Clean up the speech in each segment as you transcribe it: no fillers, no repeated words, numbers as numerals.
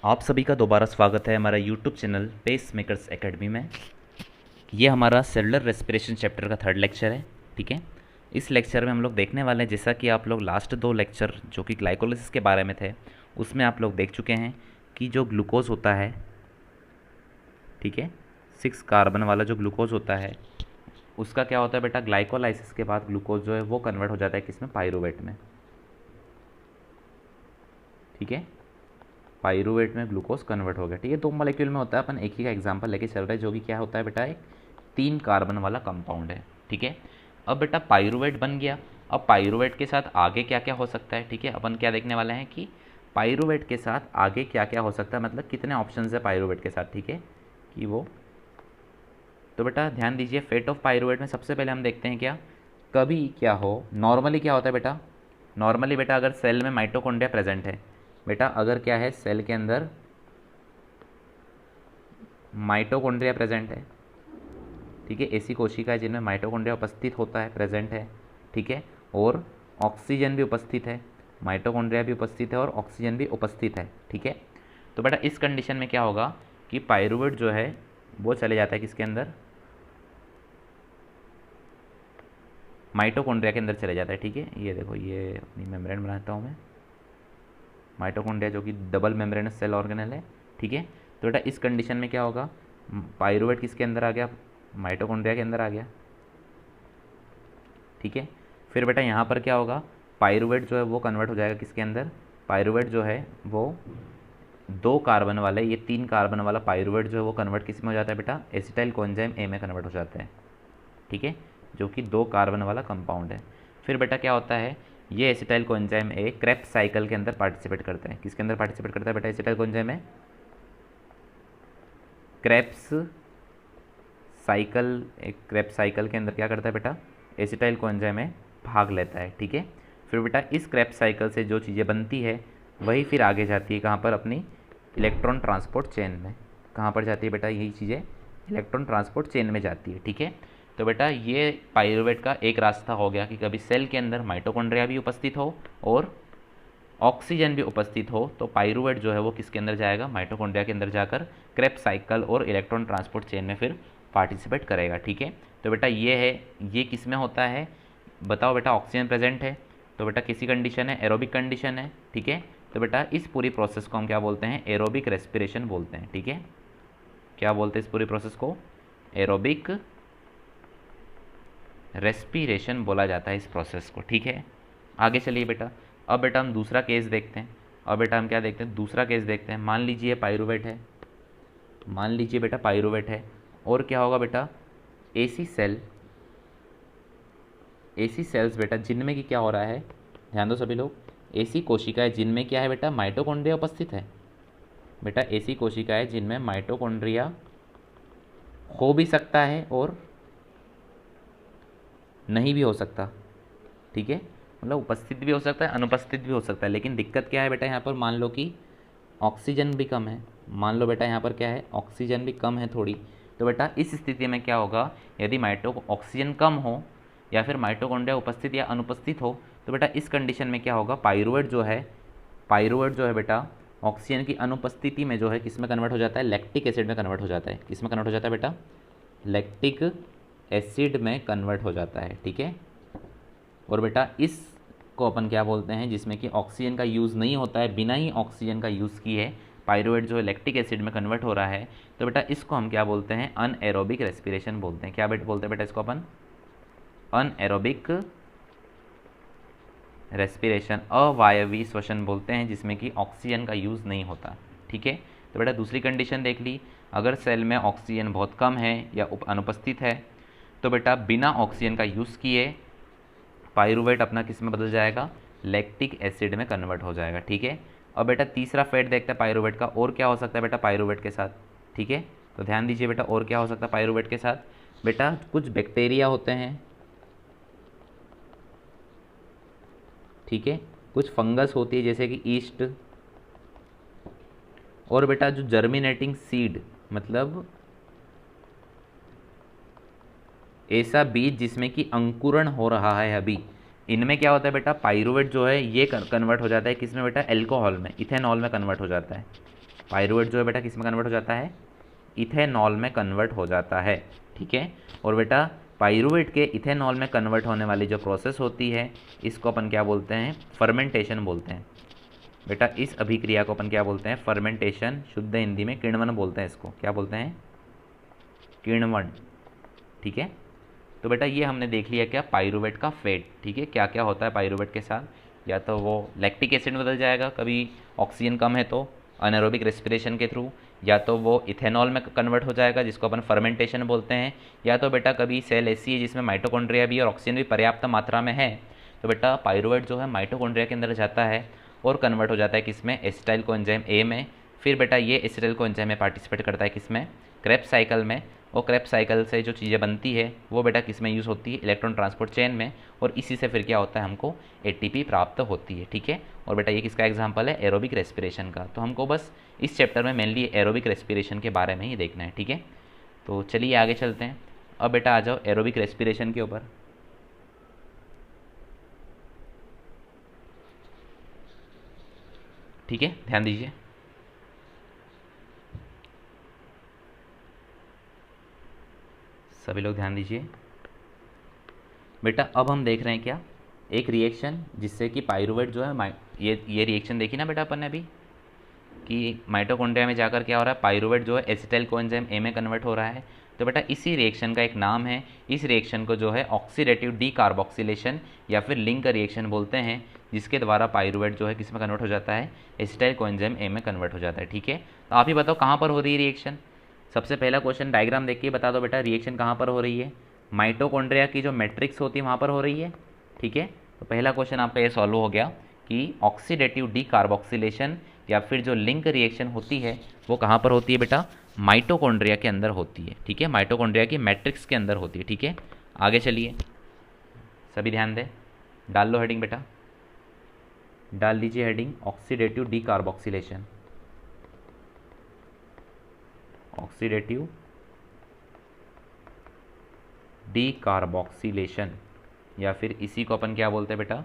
आप सभी का दोबारा स्वागत है हमारा YouTube channel Pace Makers Academy में। ये हमारा सेलुलर रेस्पिरेशन चैप्टर का थर्ड लेक्चर है। ठीक है, इस लेक्चर में हम लोग देखने वाले हैं, जैसा कि आप लोग लास्ट दो लेक्चर जो कि ग्लाइकोलिसिस के बारे में थे उसमें आप लोग देख चुके हैं कि जो ग्लूकोज होता है, ठीक है, 6 कार्बन वाला जो ग्लूकोज होता है उसका क्या होता है बेटा, ग्लाइकोलाइसिस के बाद ग्लूकोज जो है वो कन्वर्ट हो जाता है किसमें, पाइरूवेट में। ठीक है, पाइरूवेट में ग्लूकोज कन्वर्ट हो गया। ठीक है, दो मॉलिक्यूल में होता है, अपन एक ही का एग्जांपल लेके चल रहे हैं, जो कि क्या होता है बेटा, एक 3 कार्बन वाला कंपाउंड है। ठीक है, अब बेटा पाइरूवेट बन गया। अब पाइरूवेट के साथ आगे क्या क्या हो सकता है, ठीक है, अपन क्या देखने वाले हैं कि पाइरूवेट के साथ आगे क्या क्या हो सकता है, मतलब कितने ऑप्शन है पाइरूवेट के साथ। ठीक है, कि वो तो बेटा ध्यान दीजिए, फेट ऑफ पाइरूवेट में सबसे पहले हम देखते हैं क्या, कभी क्या हो, नॉर्मली क्या होता है बेटा, नॉर्मली बेटा अगर सेल में माइटोकॉन्ड्रिया प्रेजेंट है, बेटा अगर क्या है सेल के अंदर माइटोकॉन्ड्रिया प्रेजेंट है, ठीक है, ऐसी कोशिका है जिनमें माइटोकॉन्ड्रिया उपस्थित होता है, प्रेजेंट है, ठीक है, और ऑक्सीजन भी उपस्थित है, माइटोकॉन्ड्रिया भी उपस्थित है और ऑक्सीजन भी उपस्थित है। ठीक है, तो बेटा इस कंडीशन में क्या होगा कि पाइरूवेट जो है वो चले जाता है किसके अंदर, माइटोकॉन्ड्रिया के अंदर चले जाता है। ठीक है, ये देखो, ये अपनी मेम्ब्रेन बनाता हूँ मैं, माइटोकॉन्ड्रिया जो कि डबल मेम्ब्रेनस सेल ऑर्गेनल है। ठीक है, तो बेटा इस कंडीशन में क्या होगा, पाइरूवेट किसके अंदर आ गया, माइटोकॉन्ड्रिया के अंदर आ गया। ठीक है, फिर बेटा यहाँ पर क्या होगा, पाइरूवेट जो है वो कन्वर्ट हो जाएगा किसके अंदर, पाइरूवेट जो है वो 2 कार्बन वाले, ये 3 कार्बन वाला पाइरूवेट जो है वो कन्वर्ट किस में हो जाता है बेटा, एसिटाइल कोएंजाइम ए में कन्वर्ट हो जाता है। ठीक है, जो कि 2 कार्बन वाला कंपाउंड है। फिर बेटा क्या होता है, ये acetyl coenzyme A Krebs cycle के अंदर पार्टिसिपेट करते हैं। किसके अंदर पार्टिसिपेट करता है बेटा, acetyl coenzyme A Krebs cycle, एक क्रेब्स साइकिल के अंदर क्या करता है बेटा, एसिटाइल कोएंजाइम में भाग लेता है। ठीक है, फिर बेटा इस क्रेब्स साइकिल से जो चीज़ें बनती है वही फिर आगे जाती है कहाँ पर, अपनी इलेक्ट्रॉन ट्रांसपोर्ट चेन में। कहाँ पर जाती है बेटा, यही चीज़ें इलेक्ट्रॉन ट्रांसपोर्ट चेन में जाती है। ठीक है, तो बेटा ये पाइरूवेट का एक रास्ता हो गया कि कभी सेल के अंदर माइटोकॉन्ड्रिया भी उपस्थित हो और ऑक्सीजन भी उपस्थित हो, तो पाइरूवेट जो है वो किसके अंदर जाएगा, माइटोकॉन्ड्रिया के अंदर जाकर क्रेब्स साइकिल और इलेक्ट्रॉन ट्रांसपोर्ट चेन में फिर पार्टिसिपेट करेगा। ठीक है, तो बेटा ये है, ये किस में होता है बताओ बेटा, ऑक्सीजन प्रेजेंट है, तो बेटा किसी कंडीशन है, एरोबिक कंडीशन है। ठीक है, तो बेटा इस पूरी प्रोसेस को हम क्या बोलते हैं, एरोबिक रेस्पिरेशन बोलते हैं। ठीक है, क्या बोलते हैं इस पूरी प्रोसेस को, एरोबिक रेस्पिरेशन बोला जाता है इस प्रोसेस को। ठीक है, आगे चलिए बेटा, अब बेटा हम दूसरा केस देखते हैं। और बेटा हम क्या देखते हैं, दूसरा केस देखते हैं। मान लीजिए पाइरूवेट है, मान लीजिए बेटा पाइरूवेट है, और क्या होगा बेटा, एसी सेल, एसी सेल्स बेटा जिनमें कि क्या हो रहा है, ध्यान दो सभी लोग, ऐसी कोशिकाएं जिनमें क्या है बेटा, माइटोकॉन्ड्रिया उपस्थित है। बेटा ऐसी कोशिकाएं जिनमें माइटोकॉन्ड्रिया हो भी सकता है और नहीं भी हो सकता। ठीक है, मतलब उपस्थित भी हो सकता है, अनुपस्थित भी हो सकता है, लेकिन दिक्कत क्या है बेटा, यहाँ पर मान लो कि ऑक्सीजन भी कम है, मान लो बेटा यहाँ पर क्या है, ऑक्सीजन भी कम है थोड़ी, तो बेटा इस स्थिति में क्या होगा, यदि ऑक्सीजन कम हो या फिर माइटोकॉन्ड्रिया उपस्थित या अनुपस्थित हो, तो बेटा इस कंडीशन में क्या होगा, पाइरूवेट जो है, पाइरूवेट जो है बेटा ऑक्सीजन की अनुपस्थिति में जो है किस में कन्वर्ट हो जाता है, लैक्टिक एसिड में कन्वर्ट हो जाता है। किस में कन्वर्ट हो जाता है बेटा, लैक्टिक एसिड में कन्वर्ट हो जाता है। ठीक है, और बेटा इस को अपन क्या बोलते हैं, जिसमें कि ऑक्सीजन का यूज़ नहीं होता है, बिना ही ऑक्सीजन का यूज़ किए पाइरूवेट जो है लैक्टिक एसिड में कन्वर्ट हो रहा है, तो बेटा इसको हम क्या बोलते हैं, अनएरोबिक रेस्पिरेशन बोलते हैं। क्या बोलते हैं बेटा इसको अपन, अनएरोबिक रेस्पिरेशन, अवायवीय श्वसन बोलते हैं, जिसमें कि ऑक्सीजन का यूज़ नहीं होता। ठीक है, तो बेटा दूसरी कंडीशन देख ली, अगर सेल में ऑक्सीजन बहुत कम है या अनुपस्थित है, तो बेटा बिना ऑक्सीजन का यूज़ किए पाइरूवेट अपना किस में बदल जाएगा, लैक्टिक एसिड में कन्वर्ट हो जाएगा। ठीक है, और बेटा तीसरा फेट देखते हैं पाइरूवेट का, और क्या हो सकता है बेटा पाइरूवेट के साथ। ठीक है, तो ध्यान दीजिए बेटा, और क्या हो सकता है पाइरूवेट के साथ, बेटा कुछ बैक्टीरिया होते हैं, ठीक है, कुछ फंगस होती है जैसे कि ईस्ट, और बेटा जो जर्मिनेटिंग सीड, मतलब ऐसा बीज जिसमें कि अंकुरण हो रहा है अभी, इनमें क्या होता है बेटा, पाइरूवेट जो है ये कन्वर्ट हो जाता है किस में बेटा, एल्कोहल में, इथेनॉल में कन्वर्ट हो जाता है। पाइरूवेट जो है बेटा किस में कन्वर्ट हो जाता है, इथेनॉल में कन्वर्ट हो जाता है, ठीक है। और बेटा पाइरूवेट के इथेनॉल में कन्वर्ट होने वाली जो प्रोसेस होती है इसको अपन क्या बोलते हैं, फर्मेंटेशन बोलते हैं। बेटा इस अभिक्रिया को अपन क्या बोलते हैं, फर्मेंटेशन, शुद्ध हिंदी में किण्वन बोलते हैं, इसको क्या बोलते हैं, किण्वन, ठीक है। तो बेटा ये हमने देख लिया क्या, पाइरूवेट का फेट, ठीक है, क्या क्या होता है पाइरूवेट के साथ, या तो वो लैक्टिक एसिड में बदल जाएगा कभी ऑक्सीजन कम है तो अनएरोबिक रेस्पिरेशन के थ्रू, या तो वो इथेनॉल में कन्वर्ट हो जाएगा जिसको अपन फर्मेंटेशन बोलते हैं, या तो बेटा कभी सेल ऐसी है जिसमें माइटोकॉन्ड्रिया भी और ऑक्सीजन भी पर्याप्त मात्रा में है, तो बेटा पाइरूवेट जो है माइटोकॉन्ड्रिया के अंदर जाता है और कन्वर्ट हो जाता है किसमें, एसिटाइल कोएंजाइम ए में। फिर बेटा ये एसिटाइल कोएंजाइम में पार्टिसिपेट करता है किसमें, क्रेब्स साइकिल में, और क्रेब्स साइकिल से जो चीज़ें बनती है वो बेटा किस में यूज़ होती है, इलेक्ट्रॉन ट्रांसपोर्ट चेन में, और इसी से फिर क्या होता है, हमको एटीपी प्राप्त होती है, ठीक है। और बेटा ये किसका एग्जांपल है, एरोबिक रेस्पिरेशन का। तो हमको बस इस चैप्टर में मेनली एरोबिक रेस्पिरेशन के बारे में ही देखना है, ठीक है। तो चलिए आगे चलते हैं। अब बेटा आ जाओ एरोबिक रेस्पिरेशन के ऊपर। ठीक है, ध्यान दीजिए। सभी लोग ध्यान दीजिए। बेटा अब हम देख रहे हैं क्या, एक रिएक्शन जिससे कि पाइरूवेट जो है, ये रिएक्शन देखी ना बेटा अपन ने अभी, कि माइटोकॉन्ड्रिया में जाकर क्या हो रहा है, पाइरूवेट जो है एसिटाइल कोएंजाइम ए में कन्वर्ट हो रहा है। तो बेटा इसी रिएक्शन का एक नाम है, इस रिएक्शन को जो है ऑक्सीडेटिव डीकार्बोक्सिलेशन या फिर लिंक रिएक्शन बोलते हैं, जिसके द्वारा पाइरूवेट जो है किस में कन्वर्ट हो जाता है, एसिटाइल कोएंजाइम ए में कन्वर्ट हो जाता है, ठीक है। तो आप ही बताओ कहाँ पर हो रही है रिएक्शन। सबसे पहला क्वेश्चन डायग्राम देख के बता दो बेटा, रिएक्शन कहाँ पर हो रही है, माइटोकॉन्ड्रिया की जो मैट्रिक्स होती है वहाँ पर हो रही है, ठीक है। तो पहला क्वेश्चन आपका ये सॉल्व हो गया कि ऑक्सीडेटिव डीकार्बोक्सिलेशन या फिर जो लिंक रिएक्शन होती है वो कहाँ पर होती है बेटा, माइटोकॉन्ड्रिया के अंदर होती है, ठीक है, माइटोकॉन्ड्रिया की मैट्रिक्स के अंदर होती है, ठीक है। आगे चलिए, सभी ध्यान दें, डाल लो हेडिंग बेटा, डाल दीजिए heading oxidative decarboxylation, oxidative decarboxylation, या फिर इसी को अपन क्या बोलते हैं बेटा,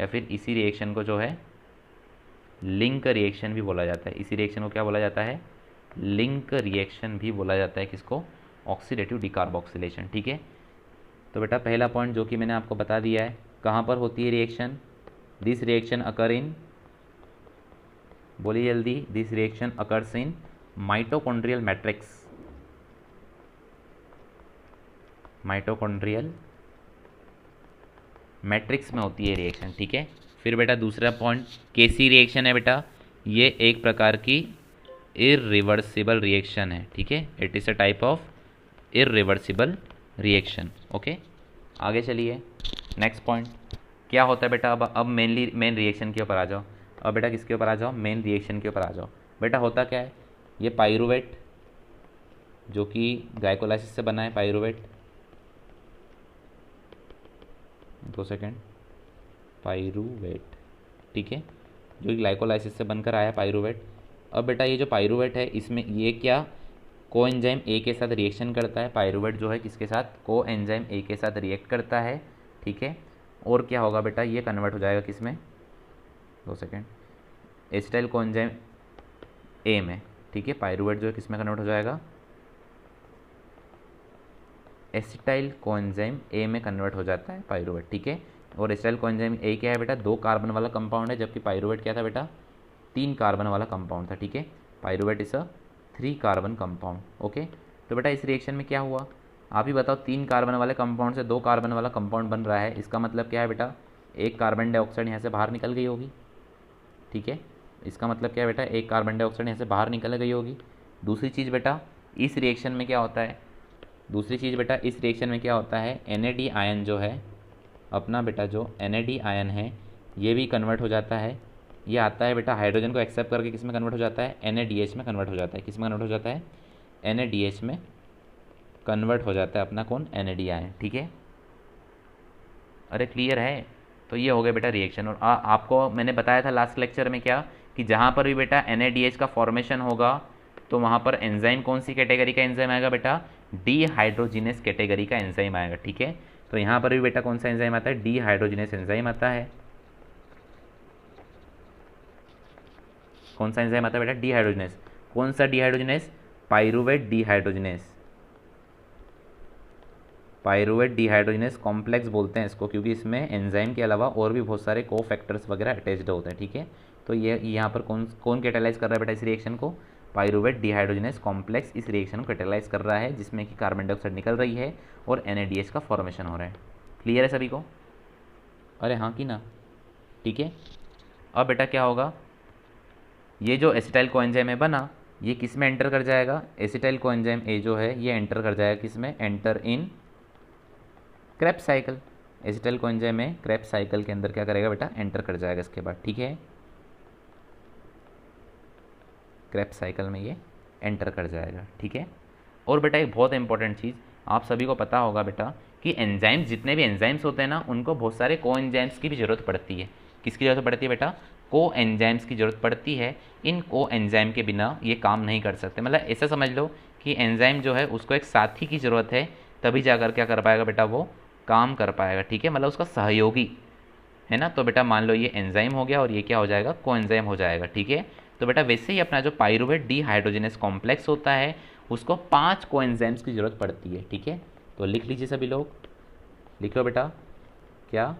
या फिर इसी रिएक्शन को जो है लिंक रिएक्शन भी बोला जाता है। इसी रिएक्शन को क्या बोला जाता है, लिंक रिएक्शन भी बोला जाता है, किसको, ऑक्सीडेटिव डीकार्बोक्सिलेशन, ठीक है। तो बेटा पहला पॉइंट जो कि मैंने आपको बता दिया है, कहाँ पर होती है रिएक्शन, दिस रिएक्शन अकर इन, बोलिए जल्दी, this reaction occurs in mitochondrial matrix, mitochondrial matrix में होती है रिएक्शन, ठीक है। फिर बेटा दूसरा पॉइंट, केसी रिएक्शन है बेटा, ये एक प्रकार की इरिवर्सिबल रिएक्शन है, ठीक है, it is a type of irreversible reaction, okay. आगे चलिए, नेक्स्ट पॉइंट क्या होता है बेटा, अब मेनली मेन रिएक्शन के ऊपर आ जाओ। अब बेटा किसके ऊपर आ जाओ, मेन रिएक्शन के ऊपर आ जाओ। बेटा होता क्या है, ये पाइरूवेट जो कि ग्लाइकोलाइसिस से बना है, पाइरूवेट, 2 सेकेंड, पाइरूवेट, ठीक है, जो कि ग्लाइकोलाइसिस से बनकर आया पाइरूवेट। अब बेटा ये जो पाइरूवेट है इसमें ये क्या, कोएंजाइम ए के साथ रिएक्शन करता है, पाइरूवेट जो है किसके साथ, कोएंजाइम ए के साथ रिएक्ट करता है, ठीक है। और क्या होगा बेटा, ये कन्वर्ट हो जाएगा किसमें, 2 सेकेंड, एसिटाइल कोएंजाइम ए में, ठीक है। पाइरूवेट जो है किसमें कन्वर्ट हो जाएगा, एसिटाइल कोएंजाइम ए में कन्वर्ट हो जाता है पाइरूवेट, ठीक है। और एसिटाइल कोएंजाइम ए क्या है बेटा, 2 कार्बन वाला कंपाउंड है, जबकि पाइरूवेट क्या था बेटा, 3 कार्बन वाला कंपाउंड था, ठीक है। Pyruvate is a 3 carbon compound, okay. तो बेटा इस रिएक्शन में क्या हुआ, आप ही बताओ, 3 कार्बन वाले कंपाउंड से 2 कार्बन वाला कंपाउंड बन रहा है, इसका मतलब क्या है बेटा, एक कार्बन डाइऑक्साइड यहाँ से बाहर निकल गई होगी, ठीक है। इसका मतलब क्या है बेटा, एक कार्बन डाइऑक्साइड यहाँ से बाहर निकल गई होगी। दूसरी चीज़ बेटा इस रिएक्शन में क्या होता है, दूसरी चीज़ बेटा इस रिएक्शन में क्या होता है, NAD आयन जो है अपना बेटा, जो NAD आयन है ये भी कन्वर्ट हो जाता है, ये आता है बेटा हाइड्रोजन को एक्सेप्ट करके किस में कन्वर्ट हो जाता है, NADH में कन्वर्ट हो जाता है, किस में कन्वर्ट हो जाता है, NADH में कन्वर्ट हो जाता है अपना कौन, NAD आयन, ठीक है। अरे क्लियर है। तो ये हो गया बेटा रिएक्शन। और आपको मैंने बताया था लास्ट लेक्चर में क्या, कि जहाँ पर भी बेटा NADH का फॉर्मेशन होगा तो वहाँ पर एंजाइम कौन सी कैटेगरी का एंजाइम आएगा बेटा, डीहाइड्रोजिनेस कैटेगरी का एंजाइम आएगा, ठीक है। तो यहाँ पर भी बेटा कौन सा एंजाइम आता है, डीहाइड्रोजिनेस एंजाइम आता है। कौन सा एंजाइम आता है बेटा, डीहाइड्रोजिनेस। कौन सा dehydrogenase? Pyruvate dehydrogenase. Pyruvate dehydrogenase complex बोलते हैं इसको, क्योंकि इसमें एंजाइम के अलावा और भी बहुत सारे को फैक्टर्स वगैरह अटैच्ड होते हैं। ठीक है, तो ये यहाँ पर कौन कौन कैटालाइज कर रहा है बेटा इस रिएक्शन को? पाइरूवेट डिहाइड्रोजनेस कॉम्प्लेक्स इस रिएक्शन को कैटालाइज कर रहा है, जिसमें कि कार्बन डाइऑक्साइड निकल रही है और NADH का फॉर्मेशन हो रहा है। क्लियर है सभी को? अरे हाँ कि ना? ठीक है, अब बेटा क्या होगा, ये जो एसिटाइल कोएंजाइम है बना, ये किस में एंटर कर जाएगा? एसिटाइल कोएंजाइम A जो है ये एंटर कर जाएगा किस में? Enter in Krebs cycle. Acetyl coenzyme में क्रेब्स साइकिल के अंदर क्या करेगा बेटा? एंटर कर जाएगा इसके बाद। ठीक है, क्रेब्स साइकिल में ये एंटर कर जाएगा। ठीक है, और बेटा एक बहुत इंपॉर्टेंट चीज़ आप सभी को पता होगा बेटा कि एंजाइम्स, जितने भी एंजाइम्स होते हैं ना, उनको बहुत सारे को एंजाइम्स की भी ज़रूरत पड़ती है। किसकी ज़रूरत पड़ती है बेटा? को एंजाइम्स की ज़रूरत पड़ती है। इन को एंजाइम के बिना ये काम नहीं कर सकते। मतलब ऐसा समझ लो कि एंजाइम जो है उसको एक साथी की ज़रूरत है, तभी जाकर क्या कर पाएगा बेटा? वो काम कर पाएगा। ठीक है, मतलब उसका सहयोगी है ना। तो बेटा मान लो ये एंजाइम हो गया और ये क्या हो जाएगा? को एंजाइम हो जाएगा। ठीक है, तो बेटा वैसे ही अपना जो पाइरूवेट डिहाइड्रोजनेस कॉम्प्लेक्स होता है उसको 5 को एंजाइम्स की ज़रूरत पड़ती है। ठीक है, तो लिख लीजिए सभी लोग, लिख लो बेटा, क्या?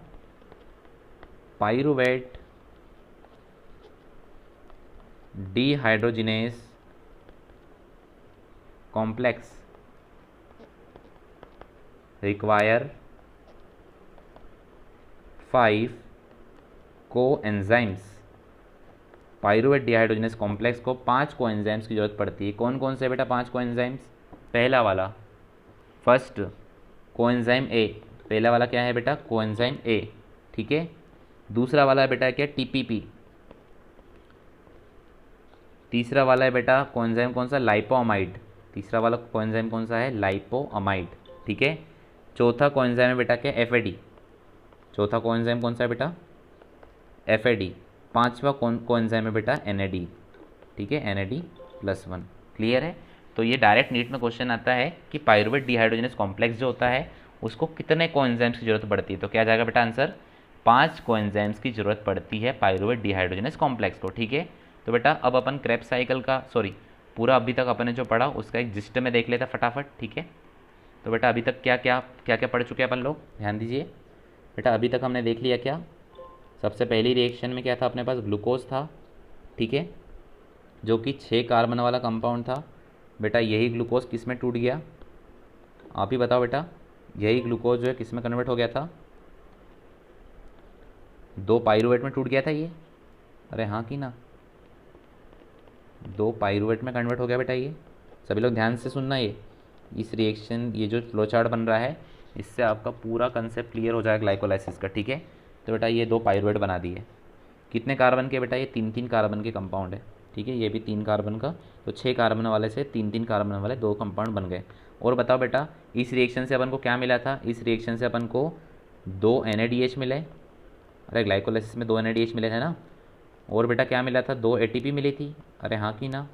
पाइरूवेट डिहाइड्रोजनेस कॉम्प्लेक्स रिक्वायर 5 को एंजाइम्स। पाइरूवेट डिहाइड्रोजनेस कॉम्प्लेक्स को 5 को एंजाइम्स की जरूरत पड़ती है। कौन कौन से बेटा 5 को एंजाइम्स? पहला वाला, फर्स्ट कोएंजाइम A। पहला वाला क्या है बेटा? Coenzyme A। ठीक है, दूसरा वाला है बेटा क्या? TPP। तीसरा वाला है बेटा कोएंजाइम कौन सा? लाइपोअमाइड। तीसरा वाला कोएंजाइम कौन सा है? लाइपोअमाइड। ठीक है, चौथा कोएंजाइम है बेटा क्या? FAD। चौथा कोएंजाइम कौन सा है बेटा? FAD। पांचवा कोएंजाइम है बेटा? NAD। ठीक है, NAD+1। क्लियर है? तो ये डायरेक्ट नीट में क्वेश्चन आता है कि पाइरूवेट डिहाइड्रोजनेस कॉम्प्लेक्स जो होता है उसको कितने कोएंजाइम्स की जरूरत पड़ती है? तो क्या जाएगा बेटा आंसर? 5 कोएंजाइम्स की जरूरत पड़ती है पाइरूवेट डिहाइड्रोजनेस कॉम्प्लेक्स को। ठीक है, तो बेटा अब अपन क्रेब्स साइकिल का पूरा अभी तक अपन ने जो पढ़ा उसका एक जिस्ट में देख लेता फटाफट। ठीक है, तो बेटा अभी तक क्या क्या पढ़ चुके हैं अपन लोग? ध्यान दीजिए बेटा, अभी तक हमने देख लिया क्या? सबसे पहली रिएक्शन में क्या था अपने पास? ग्लूकोज था। ठीक है, जो कि 6 कार्बन वाला कंपाउंड था। बेटा यही ग्लूकोज किस में टूट गया? आप ही बताओ बेटा, यही ग्लूकोज जो है किस में कन्वर्ट हो गया था? 2 पाइरूवेट में टूट गया था ये। अरे हाँ कि ना? 2 पाइरूवेट में कन्वर्ट हो गया बेटा ये। सभी लोग ध्यान से सुनना, ये इस रिएक्शन, ये जो फ्लो चार्ट बन रहा है इससे आपका पूरा कंसेप्ट क्लियर हो जाएगा ग्लाइकोलाइसिस का। ठीक है, तो बेटा ये 2 पाइरूवेट बना दिए। कितने कार्बन के बेटा? ये 3-3 कार्बन के कंपाउंड है। ठीक है, ये भी 3 कार्बन का, तो 6 कार्बन वाले से 3-3 कार्बन वाले 2 कंपाउंड बन गए। और बताओ बेटा इस रिएक्शन से अपन को क्या मिला था? इस रिएक्शन से अपन को 2 NADH मिले। अरे ग्लाइकोलाइसिस में 2 NADH मिले थे ना। और बेटा क्या मिला था? 2 ATP मिली थी। अरे हाँ कि ना?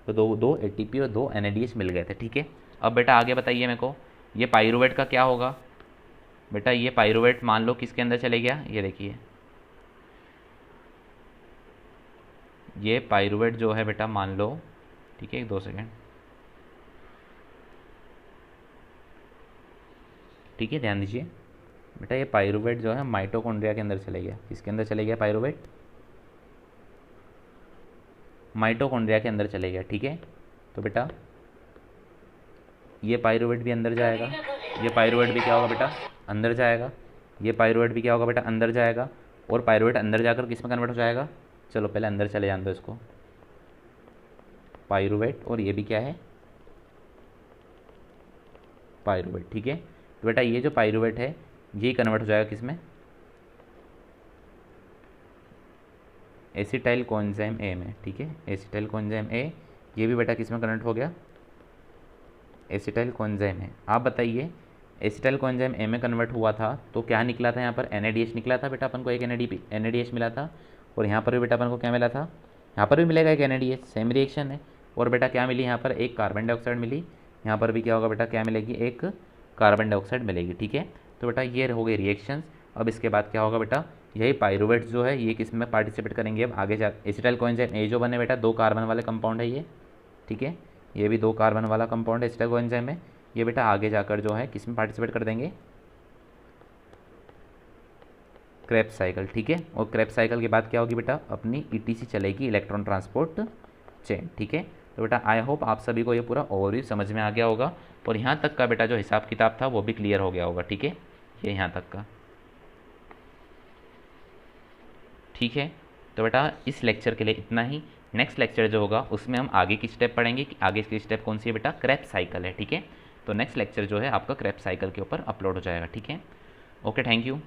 तो 2 ATP और 2 NADH मिल गए थे। ठीक है, अब बेटा आगे बताइए मेरे को, ये पाइरूवेट का क्या होगा? बेटा ये पाइरूवेट मान लो किसके अंदर चले गया? ये देखिए, ये पाइरूवेट जो है बेटा मान लो, ठीक है 2 सेकेंड, ठीक है ध्यान दीजिए बेटा, ये पाइरूवेट जो है माइटोकॉन्ड्रिया के अंदर चले गया। किसके अंदर चले गया पाइरूवेट? माइटोकॉन्ड्रिया के अंदर चले गया। ठीक है, तो बेटा ये पाइरूवेट भी अंदर जाएगा, ये पाइरूवेट भी क्या होगा बेटा? अंदर जाएगा। ये पाइरूवेट भी क्या होगा बेटा? अंदर जाएगा। और पाइरूवेट अंदर जाकर किस में कन्वर्ट हो जाएगा? चलो पहले अंदर चले जान दो इसको, पाइरूवेट, और ये भी क्या है? पाइरूवेट। ठीक है, तो बेटा ये जो पाइरूवेट है ये कन्वर्ट हो जाएगा किस में? एसिटाइल कोएंजाइम A में। ठीक है, एसिटाइल कोएंजाइम A, ये भी बेटा किस में कन्वर्ट हो गया? एसिटाइल कोएंजाइम है। आप बताइए एसिटाइल कोएंजाइम A में कन्वर्ट हुआ था तो क्या निकला था? यहाँ पर NADH निकला था बेटा, अपन को एक NADH मिला था। और यहाँ पर भी बेटा अपन को क्या मिला था? यहाँ पर भी मिलेगा एक NADH, सेम रिएक्शन है। और बेटा क्या मिली? यहाँ पर एक कार्बन डाइऑक्साइड मिली। यहाँ पर भी क्या होगा बेटा? क्या मिलेगी? एक कार्बन डाइऑक्साइड मिलेगी। ठीक है, तो बेटा ये हो गई रिएक्शंस। अब इसके बाद क्या होगा बेटा? यही पाइरूवेट जो है ये किस में पार्टिसिपेट करेंगे? अब आगे जा एसिटाइल कोएंजाइम A जो बने बेटा 2 कार्बन वाले कंपाउंड है ये, ठीक है। ये भी 2 कार्बन वाला कंपाउंड है स्टेगो एंजाइम में। ये बेटा आगे जाकर जो है किस में पार्टिसिपेट कर देंगे, क्रेब्स साइकिल, ठीक है। और क्रेब्स साइकिल के बाद क्या होगी बेटा, अपनी ईटीसी चलेगी, इलेक्ट्रॉन ट्रांसपोर्ट चेन, ठीक है। तो बेटा आई होप आप सभी को ये पूरा ओवरव्यू समझ में आ गया होगा और यहाँ तक का बेटा जो हिसाब किताब था वो भी क्लियर हो गया होगा, ठीक है। ये यहाँ तक का, ठीक है। तो बेटा इस लेक्चर के लिए इतना ही। नेक्स्ट लेक्चर जो होगा उसमें हम आगे की स्टेप पढ़ेंगे कि आगे की स्टेप कौन सी है बेटा, क्रेब्स साइकिल है, ठीक है। तो नेक्स्ट लेक्चर जो है आपका क्रेब्स साइकिल के ऊपर अपलोड हो जाएगा, ठीक है। Okay, thank you.